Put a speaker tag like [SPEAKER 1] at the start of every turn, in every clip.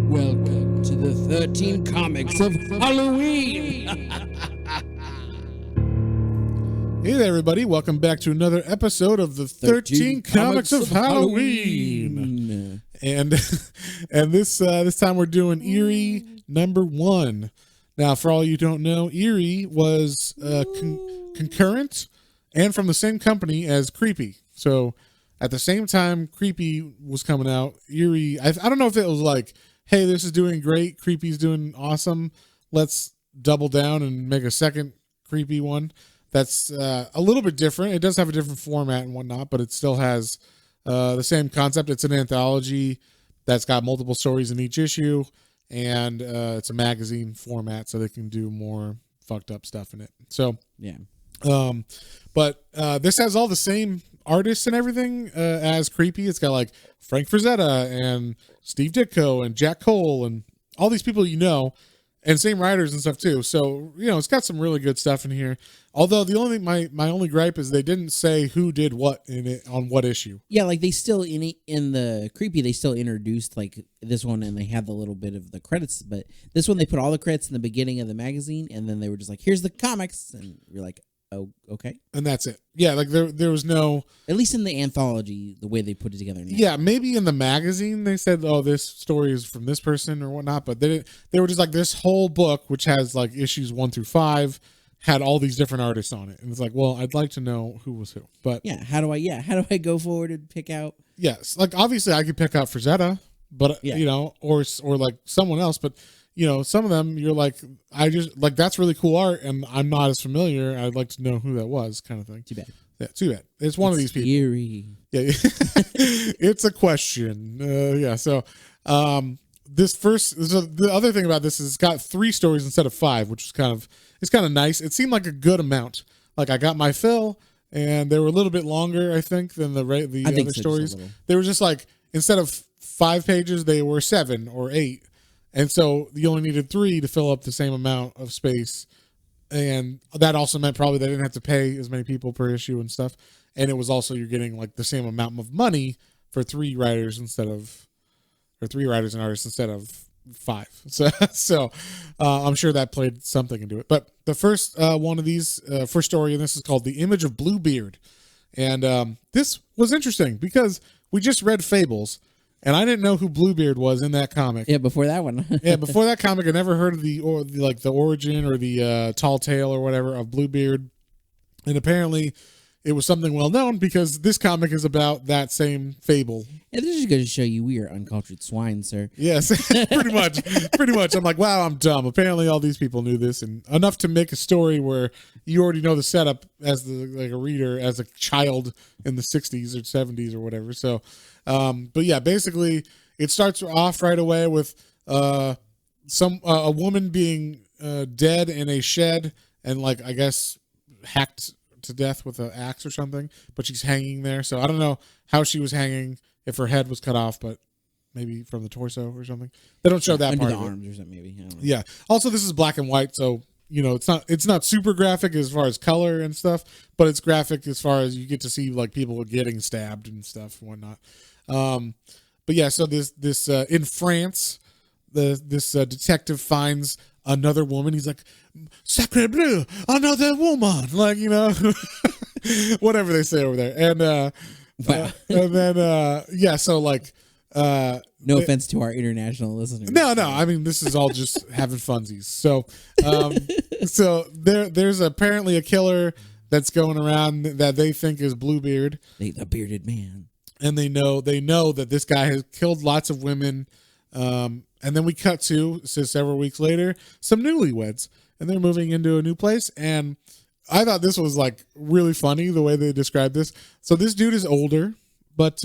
[SPEAKER 1] Welcome to the 13 Comics of Halloween.
[SPEAKER 2] Hey there, everybody. Welcome back to another episode of the 13 Comics of Halloween. And this time we're doing Eerie #1. Now, for all you don't know, Eerie was concurrent and from the same company as Creepy. So at the same time Creepy was coming out, Eerie, I don't know if it was like, hey, this is doing great, Creepy's doing awesome, let's double down and make a second Creepy one that's a little bit different. It does have a different format and whatnot, but it still has the same concept. It's an anthology that's got multiple stories in each issue, and it's a magazine format, so they can do more fucked up stuff in it. So
[SPEAKER 1] Yeah.
[SPEAKER 2] But this has all the same artists and everything as Creepy. It's got like Frank Frazetta and Steve Ditko and Jack Cole and all these people you know, and same writers and stuff too. So, you know, it's got some really good stuff in here. Although the only my only gripe is they didn't say who did what in it on what issue.
[SPEAKER 1] Yeah, like they still in the Creepy, they still introduced like this one, and they had the little bit of the credits. But this one, they put all the credits in the beginning of the magazine, and then they were just like, "Here's the comics," and you're like, "Oh, okay."
[SPEAKER 2] And that's it. Yeah, like there was no,
[SPEAKER 1] at least in the anthology, the way they put it together. Now.
[SPEAKER 2] Yeah, maybe in the magazine they said, "Oh, this story is from this person" or whatnot, but they were just like, this whole book, which has like issues 1 through 5, had all these different artists on it, and it's like, well, I'd like to know who was who. But
[SPEAKER 1] how do I go forward and pick out?
[SPEAKER 2] Yes, like obviously I could pick out Frazetta, but you know, or like someone else, but you know, some of them you're like, I just like, that's really cool art, and I'm not as familiar. I'd like to know who that was, kind of thing.
[SPEAKER 1] Too bad.
[SPEAKER 2] Yeah, too bad. It's one of these people.
[SPEAKER 1] Eerie.
[SPEAKER 2] Yeah, it's a question. Yeah. So, the other thing about this is it's got 3 stories instead of 5, which is kind of nice. It seemed like a good amount. Like I got my fill, and they were a little bit longer, I think, than the other stories. They were just like, instead of 5 pages, they were 7 or 8. And so you only needed 3 to fill up the same amount of space. And that also meant probably they didn't have to pay as many people per issue and stuff. And it was also, you're getting like the same amount of money for 3 writers and artists instead of 5. So I'm sure that played something into it. But the first one of these, first story in this is called The Image of Bluebeard. And this was interesting because we just read Fables, and I didn't know who Bluebeard was in that comic.
[SPEAKER 1] Yeah, before that one.
[SPEAKER 2] Yeah, before that comic, I never heard of the origin or the tall tale or whatever of Bluebeard. And apparently it was something well known because this comic is about that same fable.
[SPEAKER 1] Yeah, this is going to show you we are uncultured swine, sir.
[SPEAKER 2] Yes, pretty much. Pretty much. I'm like, wow, I'm dumb. Apparently all these people knew this, and enough to make a story where you already know the setup as a reader, as a child in the 60s or 70s or whatever. So, but yeah, basically it starts off right away with a woman being dead in a shed and, like, I guess hacked to death with an axe or something, but she's hanging there. So I don't know how she was hanging, if her head was cut off, but maybe from the torso or something. They don't show that
[SPEAKER 1] under
[SPEAKER 2] part
[SPEAKER 1] the
[SPEAKER 2] of
[SPEAKER 1] arms or something, maybe. I don't know.
[SPEAKER 2] Yeah. Also, this is black and white, so you know it's not super graphic as far as color and stuff, but it's graphic as far as you get to see like people getting stabbed and stuff and whatnot. But yeah, so this in France, this detective finds another woman. He's like, "Sacre bleu, another woman!" Like, you know, whatever they say over there. And
[SPEAKER 1] wow.
[SPEAKER 2] And then yeah, so like,
[SPEAKER 1] no offense to our international listeners.
[SPEAKER 2] No, I mean, this is all just having funsies. So, so there's apparently a killer that's going around that they think is Bluebeard,
[SPEAKER 1] the bearded man,
[SPEAKER 2] and they know that this guy has killed lots of women. And then we cut to, so several weeks later, some newlyweds, and they're moving into a new place. And I thought this was like really funny the way they described this. So this dude is older, but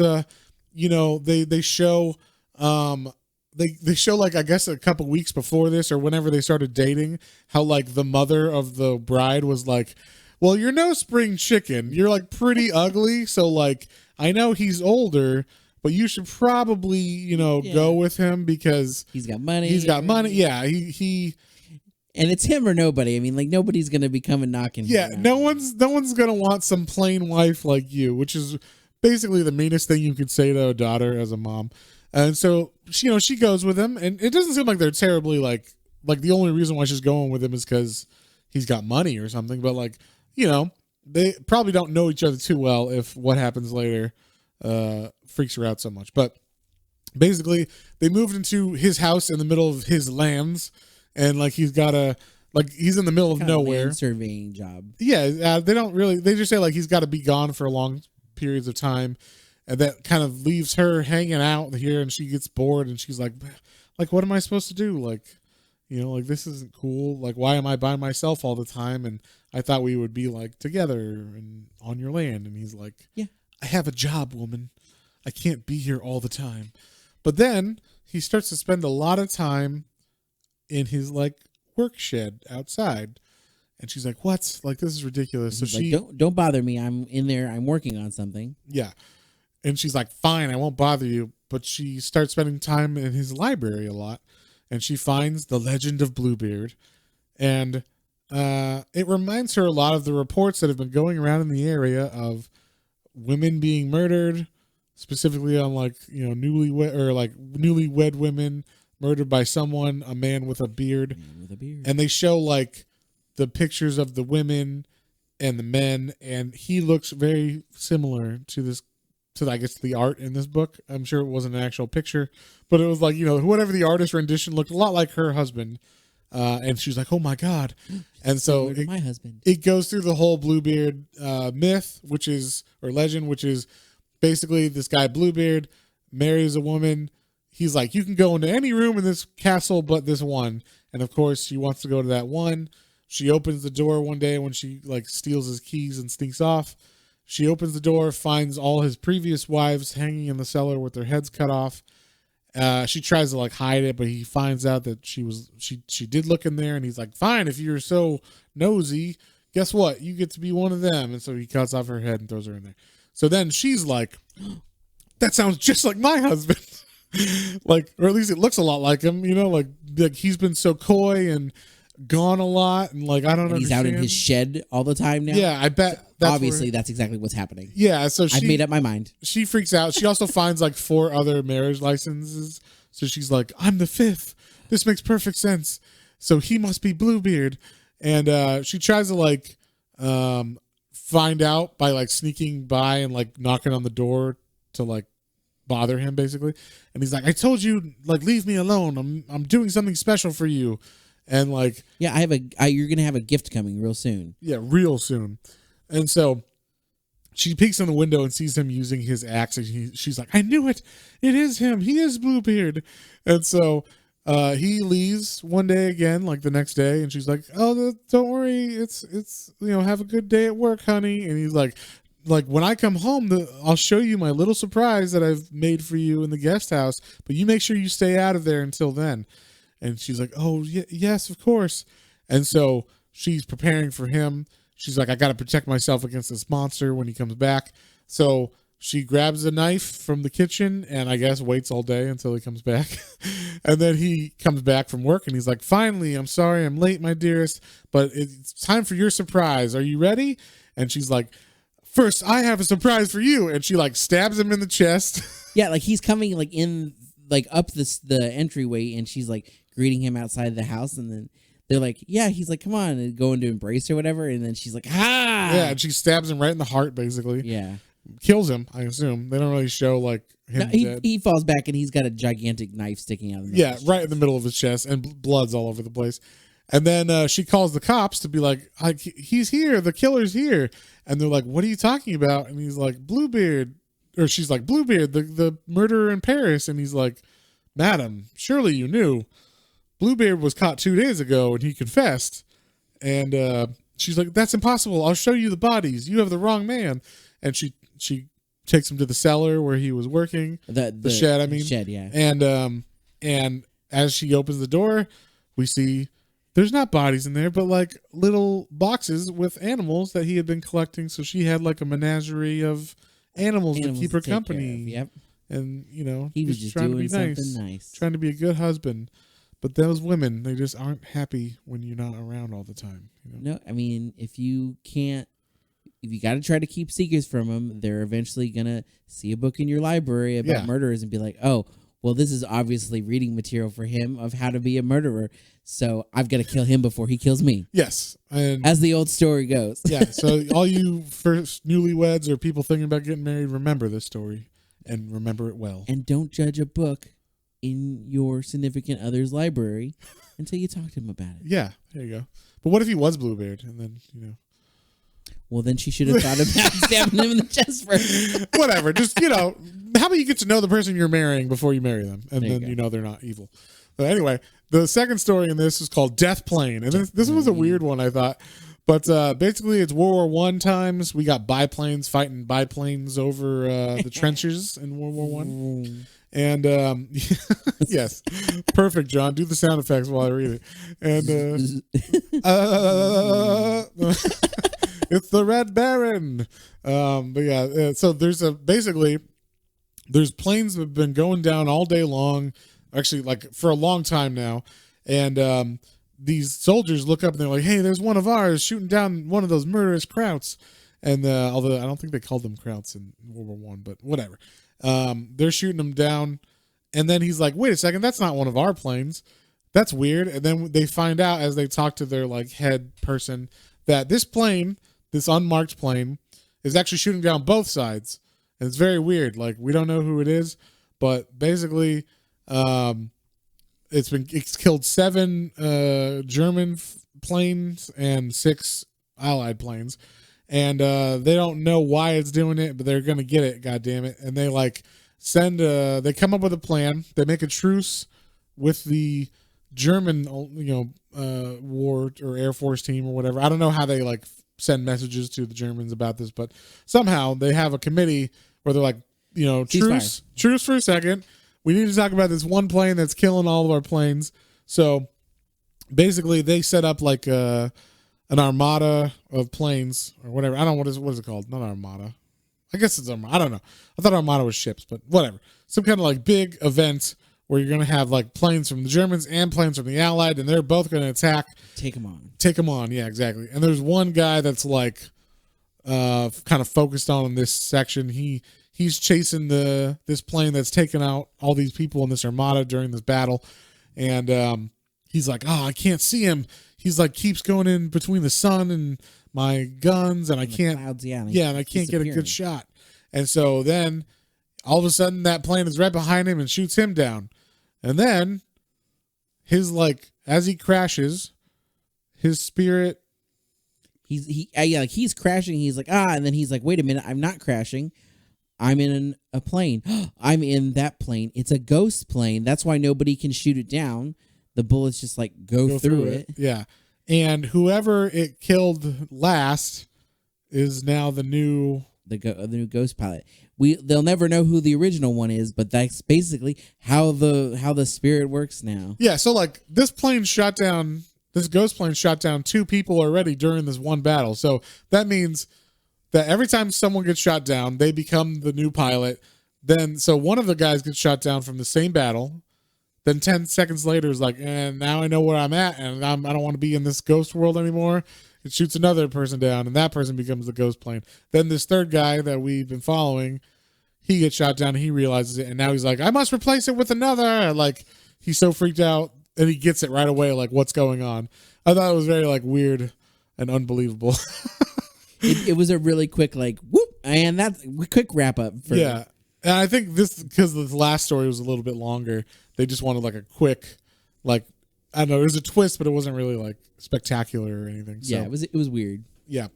[SPEAKER 2] you know, they show they show, like, I guess a couple weeks before this or whenever they started dating, how like the mother of the bride was like, "Well, you're no spring chicken. You're like pretty ugly. So like, I know he's older, but you should probably, you know, go with him because
[SPEAKER 1] he's got money.
[SPEAKER 2] Yeah, he
[SPEAKER 1] and it's him or nobody. I mean, like, nobody's gonna be coming knocking.
[SPEAKER 2] Yeah, no one's gonna want some plain wife like you, which is basically the meanest thing you could say to a daughter as a mom. And so she goes with him, and it doesn't seem like they're terribly like the only reason why she's going with him is because he's got money or something. But like, they probably don't know each other too well if what happens later freaks her out so much. But basically, they moved into his house in the middle of his lands, and like he's in the middle of nowhere.
[SPEAKER 1] Land surveying job.
[SPEAKER 2] Yeah, they just say like he's got to be gone for long periods of time, and that kind of leaves her hanging out here, and she gets bored, and she's like what am I supposed to do? Like, like this isn't cool. Like, why am I by myself all the time? And I thought we would be like together and on your land. And he's like,
[SPEAKER 1] yeah,
[SPEAKER 2] I have a job, woman. I can't be here all the time. But then he starts to spend a lot of time in his like work shed outside. And she's like, what? Like, this is ridiculous. So she
[SPEAKER 1] like, don't bother me. I'm in there. I'm working on something.
[SPEAKER 2] Yeah. And she's like, fine, I won't bother you. But she starts spending time in his library a lot. And she finds the legend of Bluebeard. And it reminds her a lot of the reports that have been going around in the area of women being murdered, specifically on like, newlywed women murdered by someone, a man with a beard. And they show like the pictures of the women and the men, and he looks very similar to I guess the art in this book. I'm sure it wasn't an actual picture, but it was like, whatever the artist rendition looked a lot like her husband. And she's like, oh my God. And so
[SPEAKER 1] my husband.
[SPEAKER 2] It goes through the whole Bluebeard myth, or legend, which is basically this guy Bluebeard marries a woman. He's like, you can go into any room in this castle but this one. And of course she wants to go to that one. She opens the door one day when she like steals his keys and sneaks off. She opens the door, finds all his previous wives hanging in the cellar with their heads cut off. She tries to like hide it, but he finds out that she did look in there, and he's like, fine, if you're so nosy, guess what? You get to be one of them. And so he cuts off her head and throws her in there. So then she's like, that sounds just like my husband. Like, or at least it looks a lot like him, like he's been so coy and gone a lot, and like I don't know.
[SPEAKER 1] He's out in his shed all the time now.
[SPEAKER 2] Yeah, I bet.
[SPEAKER 1] That's exactly what's happening.
[SPEAKER 2] Yeah, so
[SPEAKER 1] I've made up my mind.
[SPEAKER 2] She freaks out. She also finds like 4 other marriage licenses, so she's like, I'm the 5th. This makes perfect sense. So he must be Bluebeard, and she tries to like find out by like sneaking by and like knocking on the door to like bother him basically. And he's like, I told you, like, leave me alone. I'm doing something special for you. And like,
[SPEAKER 1] yeah, you're gonna have a gift coming real soon.
[SPEAKER 2] Yeah, real soon. And so she peeks in the window and sees him using his axe, and she's like, I knew it. It is him. He is Bluebeard. And so he leaves one day again, like the next day, and she's like, oh, don't worry. It's have a good day at work, honey. And he's like when I come home, I'll show you my little surprise that I've made for you in the guest house, but you make sure you stay out of there until then. And she's like, oh, yes, of course. And so she's preparing for him. She's like, I got to protect myself against this monster when he comes back. So she grabs a knife from the kitchen and I guess waits all day until he comes back. And then he comes back from work and he's like, finally, I'm sorry I'm late, my dearest, but it's time for your surprise. Are you ready? And she's like, first, I have a surprise for you. And she like stabs him in the chest.
[SPEAKER 1] Yeah, like he's coming like in, like up the entryway, and she's like greeting him outside the house, and then they're like, yeah, he's like, come on, and going to embrace her or whatever, and then she's like, ah,
[SPEAKER 2] yeah, and she stabs him right in the heart, basically.
[SPEAKER 1] Yeah,
[SPEAKER 2] kills him. I assume they don't really show like him dead.
[SPEAKER 1] He falls back, and he's got a gigantic knife sticking out of him.
[SPEAKER 2] Right in the middle of his chest, and blood's all over the place. And then she calls the cops to be like, he's here, the killer's here, and they're like, what are you talking about? And he's like, Bluebeard, or she's like, Bluebeard, the murderer in Paris, and he's like, madam, surely you knew. Bluebeard was caught 2 days ago and he confessed. And she's like, that's impossible. I'll show you the bodies. You have the wrong man. And she takes him to the cellar where he was working. The shed, I mean.
[SPEAKER 1] Shed, yeah.
[SPEAKER 2] And as she opens the door, we see there's not bodies in there, but like little boxes with animals that he had been collecting. So she had like a menagerie of animals to keep her company.
[SPEAKER 1] Yep.
[SPEAKER 2] And,
[SPEAKER 1] he was just trying to be nice.
[SPEAKER 2] Trying to be a good husband. But those women, they just aren't happy when you're not around all the time.
[SPEAKER 1] No, I mean, if you got to try to keep secrets from them, they're eventually going to see a book in your library about murderers and be like, oh, well, this is obviously reading material for him of how to be a murderer. So I've got to kill him before he kills me.
[SPEAKER 2] Yes. And
[SPEAKER 1] as the old story goes.
[SPEAKER 2] Yeah. So all you first newlyweds or people thinking about getting married, remember this story and remember it well.
[SPEAKER 1] And don't judge a book in your significant other's library until you talk to him about it.
[SPEAKER 2] Yeah. There you go. But what if he was Bluebeard and then,
[SPEAKER 1] Well, then she should have thought about stabbing him in the chest first.
[SPEAKER 2] Whatever. Just, how about you get to know the person you're marrying before you marry them, and
[SPEAKER 1] There
[SPEAKER 2] then
[SPEAKER 1] you go.
[SPEAKER 2] they're not evil. But anyway, the second story in this is called Death Plane, and this was a weird one, I thought. But basically, it's World War I times. We got biplanes fighting biplanes over the trenches in World War I. And yes, perfect, John. Do the sound effects while I read it. And it's the Red Baron. But yeah, so there's there's planes that have been going down all day long, actually like for a long time now. And these soldiers look up and they're like, hey, there's one of ours shooting down one of those murderous Krauts. And although I don't think they called them Krauts in World War One, but whatever. They're shooting them down. And then he's like, wait a second, that's not one of our planes. That's weird. And then they find out as they talk to their like head person that this plane, this unmarked plane, is actually shooting down both sides. And it's very weird. Like, we don't know who it is, but basically it's killed 7 German planes and 6 Allied planes. And they don't know why it's doing it, but they're going to get it, God damn it. And they like they come up with a plan. They make a truce with the German, war or Air Force team or whatever. I don't know how they like send messages to the Germans about this, but somehow they have a committee where they're like, truce for a second. We need to talk about this one plane that's killing all of our planes. So basically they set up like an armada of planes or whatever. I don't know what is it called? Not armada. I guess it's armada. I don't know. I thought armada was ships, but whatever. Some kind of like big event where you're going to have like planes from the Germans and planes from the Allied, and they're both going to attack.
[SPEAKER 1] Take them on.
[SPEAKER 2] Take them on. Yeah, exactly. And there's one guy that's like kind of focused on this section. He's chasing this plane that's taking out all these people in this armada during this battle. And he's like, oh, I can't see him. He's like, keeps going in between the sun and my guns, and I can't.
[SPEAKER 1] Clouds,
[SPEAKER 2] and I can't get a good shot. And so then all of a sudden that plane is right behind him and shoots him down. And then as he crashes, his spirit.
[SPEAKER 1] He's crashing. He's like, and then he's like, wait a minute, I'm not crashing. I'm in a plane. I'm in that plane. It's a ghost plane. That's why nobody can shoot it down. The bullets just like go through it.
[SPEAKER 2] Yeah. And whoever it killed last is now the new
[SPEAKER 1] ghost pilot. They'll never know who the original one is, but that's basically how the spirit works now.
[SPEAKER 2] Yeah, so like this ghost plane shot down 2 people already during this one battle. So that means that every time someone gets shot down, they become the new pilot. Then so one of the guys gets shot down from the same battle. Then 10 seconds later is like, and now I know where I'm at, and I don't want to be in this ghost world anymore. It shoots another person down, and that person becomes the ghost plane. Then this third guy that we've been following, he gets shot down, and he realizes it, and now he's like, I must replace it with another. Like, he's so freaked out, and he gets it right away, like, what's going on? I thought it was very, like, weird and unbelievable.
[SPEAKER 1] It was a really quick, like, whoop, and that's a quick wrap up.
[SPEAKER 2] Yeah. And I think because the last story was a little bit longer, they just wanted like a quick, like, I don't know, it was a twist, but it wasn't really like spectacular or anything. So,
[SPEAKER 1] yeah, it was weird.
[SPEAKER 2] Yeah.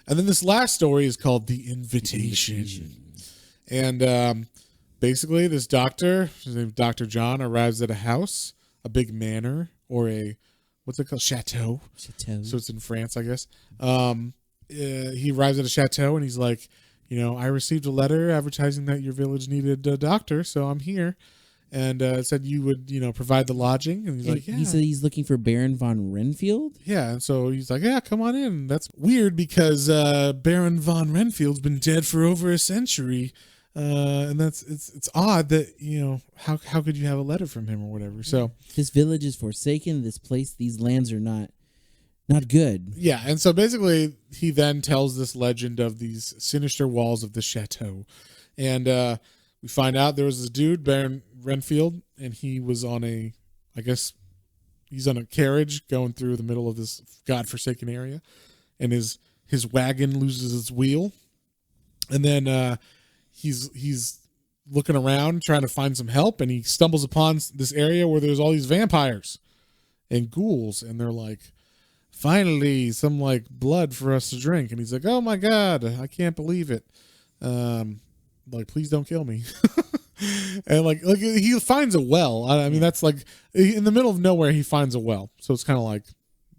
[SPEAKER 2] And then this last story is called The Invitation. And basically this doctor, his name is Dr. John, arrives at a house, a big manor, or what's it called? Chateau. So it's in France, I guess. He arrives at a chateau and he's like, I received a letter advertising that your village needed a doctor, so I'm here. And it said you would, provide the lodging. And he's like, yeah.
[SPEAKER 1] He said he's looking for Baron von Renfield?
[SPEAKER 2] Yeah, and so he's like, yeah, come on in. That's weird because Baron von Renfield's been dead for over a century. And it's odd that, how could you have a letter from him or whatever? So
[SPEAKER 1] this village is forsaken. This place, these lands are not good.
[SPEAKER 2] Yeah, and so basically he then tells this legend of these sinister walls of the chateau. And we find out there was this dude, Baron Renfield, and he was on I guess he's on a carriage going through the middle of this godforsaken area, and his wagon loses its wheel, and then he's looking around trying to find some help, and he stumbles upon this area where there's all these vampires and ghouls, and they're like, finally some like blood for us to drink, and he's like, oh my god, I can't believe it, like, please don't kill me. And like he finds a well. I mean, that's like in the middle of nowhere, he finds a well, so it's kind of like,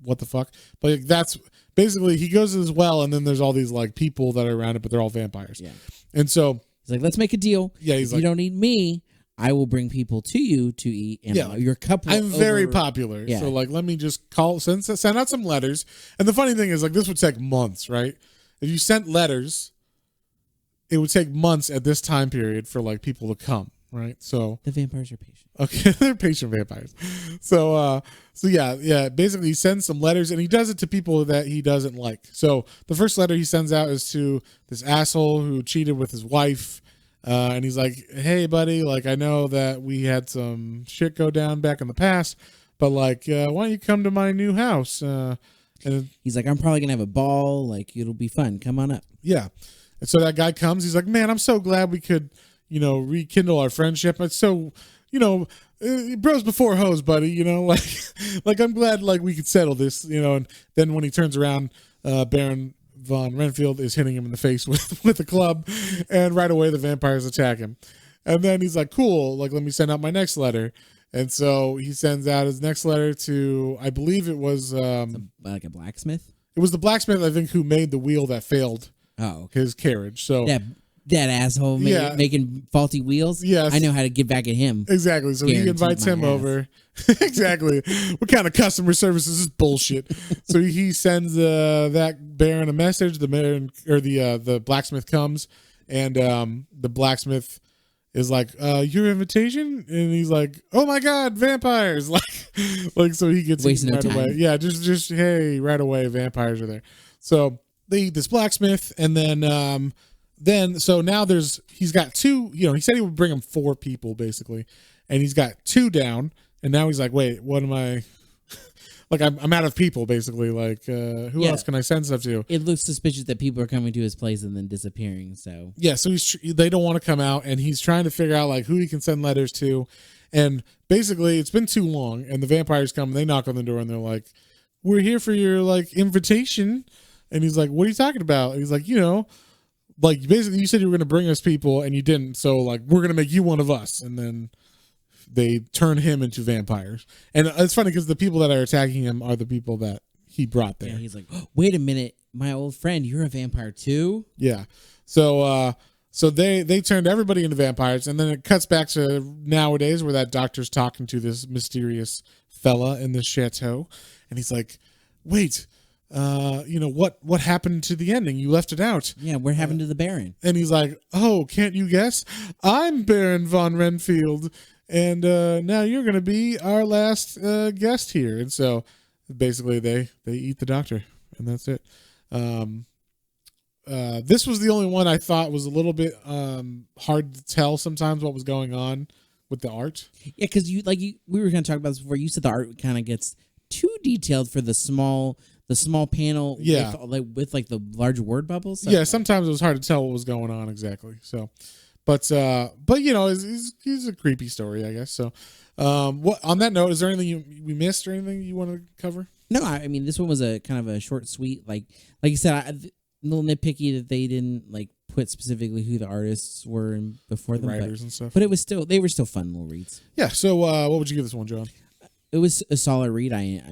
[SPEAKER 2] what the fuck. But like, that's basically, he goes to this well, and then there's all these like people that are around it, but they're all vampires.
[SPEAKER 1] Yeah.
[SPEAKER 2] And so
[SPEAKER 1] he's like, let's make a deal.
[SPEAKER 2] Yeah,
[SPEAKER 1] he's like, you don't need me, I will bring people to you to eat. And
[SPEAKER 2] yeah,
[SPEAKER 1] your couple.
[SPEAKER 2] I'm very popular. Yeah. So like, let me just send out some letters. And the funny thing is, like, this would take months, right? If you sent letters, it would take months at this time period for like people to come, right? So
[SPEAKER 1] the vampires are patient.
[SPEAKER 2] Okay, they're patient vampires. So yeah. Basically, he sends some letters, and he does it to people that he doesn't like. So the first letter he sends out is to this asshole who cheated with his wife, and he's like, "Hey, buddy, like, I know that we had some shit go down back in the past, but like, why don't you come to my new house?" And
[SPEAKER 1] he's like, "I'm probably gonna have a ball. Like, it'll be fun. Come on up."
[SPEAKER 2] Yeah, and so that guy comes. He's like, "Man, I'm so glad we could, rekindle our friendship. It's so." Bros before hoes, buddy, like I'm glad like we could settle this, and then when he turns around, Baron von Renfield is hitting him in the face with a club, and right away the vampires attack him. And then he's like, cool, like, let me send out my next letter. And so he sends out his next letter to, I believe it was
[SPEAKER 1] like a blacksmith.
[SPEAKER 2] It was the blacksmith, I think, who made the wheel that failed his carriage. So
[SPEAKER 1] that asshole making faulty wheels.
[SPEAKER 2] Yes.
[SPEAKER 1] I know how to get back at him.
[SPEAKER 2] Exactly. So he invites him over. Exactly. What kind of customer service is this bullshit? So he sends that Baron a message. The Baron, or the blacksmith comes, and the blacksmith is like, your invitation? And he's like, oh my god, vampires. Like so he gets
[SPEAKER 1] wasting
[SPEAKER 2] right away. Yeah, just hey, right away, vampires are there. So they eat this blacksmith, and then so now he's got two, he said he would bring him 4 people basically, and he's got 2 down, and now he's like, wait, what am I, like, I'm out of people basically, like, who else can I send stuff to?
[SPEAKER 1] It looks suspicious that people are coming to his place and then disappearing. So
[SPEAKER 2] yeah, so they don't want to come out, and he's trying to figure out like who he can send letters to, and basically it's been too long, and the vampires come and they knock on the door, and they're like, we're here for your like invitation. And he's like, what are you talking about? And he's like, like, basically, you said you were going to bring us people, and you didn't. So, like, we're going to make you one of us. And then they turn him into vampires. And it's funny because the people that are attacking him are the people that he brought there.
[SPEAKER 1] Yeah, he's like, oh, wait a minute, my old friend, you're a vampire too?
[SPEAKER 2] Yeah. So they turned everybody into vampires. And then it cuts back to nowadays where that doctor's talking to this mysterious fella in this chateau. And he's like, wait, what happened to the ending? You left it out.
[SPEAKER 1] Yeah, what happened to the Baron?
[SPEAKER 2] And he's like, oh, can't you guess? I'm Baron von Renfield, and now you're going to be our last guest here. And so basically they eat the doctor, and that's it. This was the only one I thought was a little bit hard to tell sometimes what was going on with the art.
[SPEAKER 1] Yeah, because we were going to talk about this before. You said the art kind of gets too detailed for the small panel, with the large word bubbles. So.
[SPEAKER 2] Yeah, sometimes it was hard to tell what was going on exactly. So, but he's a creepy story, I guess. So, what on that note, is there anything we missed or anything you want to cover?
[SPEAKER 1] No, I mean, this one was a kind of a short, sweet, like you said, a little nitpicky that they didn't like put specifically who the artists were before them,
[SPEAKER 2] writers and stuff.
[SPEAKER 1] But they were still fun little reads.
[SPEAKER 2] Yeah. So, what would you give this one, John?
[SPEAKER 1] It was a solid read. I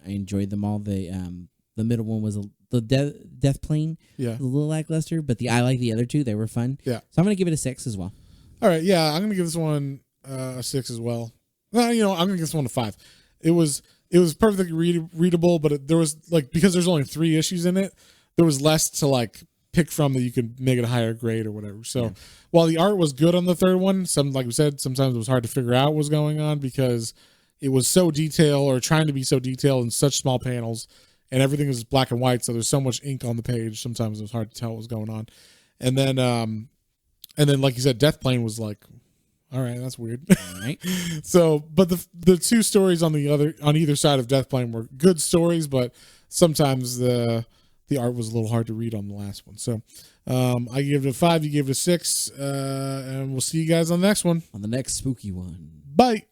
[SPEAKER 1] enjoyed them all. The middle one was the Death Plane. Yeah, a little lackluster, but I like the other 2. They were fun. Yeah, so I'm gonna give it a 6 as well.
[SPEAKER 2] All right, yeah, I'm gonna give this one a 6 as well. Well, I'm gonna give this one a 5. It was perfectly readable, but there was because there's only 3 issues in it, there was less to like pick from that you could make it a higher grade or whatever. So while the art was good on the 3rd one, like we said, sometimes it was hard to figure out what was going on because it was so detailed, or trying to be so detailed in such small panels, and everything was black and white, so there's so much ink on the page. Sometimes it was hard to tell what was going on. And then And then, like you said, Death Plane was like, all right, that's weird.
[SPEAKER 1] All right.
[SPEAKER 2] So, but the two stories on either side of Death Plane were good stories, but sometimes the art was a little hard to read on the last one. So, I give it a 5, you give it a 6, and we'll see you guys on the next one.
[SPEAKER 1] On the next spooky one.
[SPEAKER 2] Bye.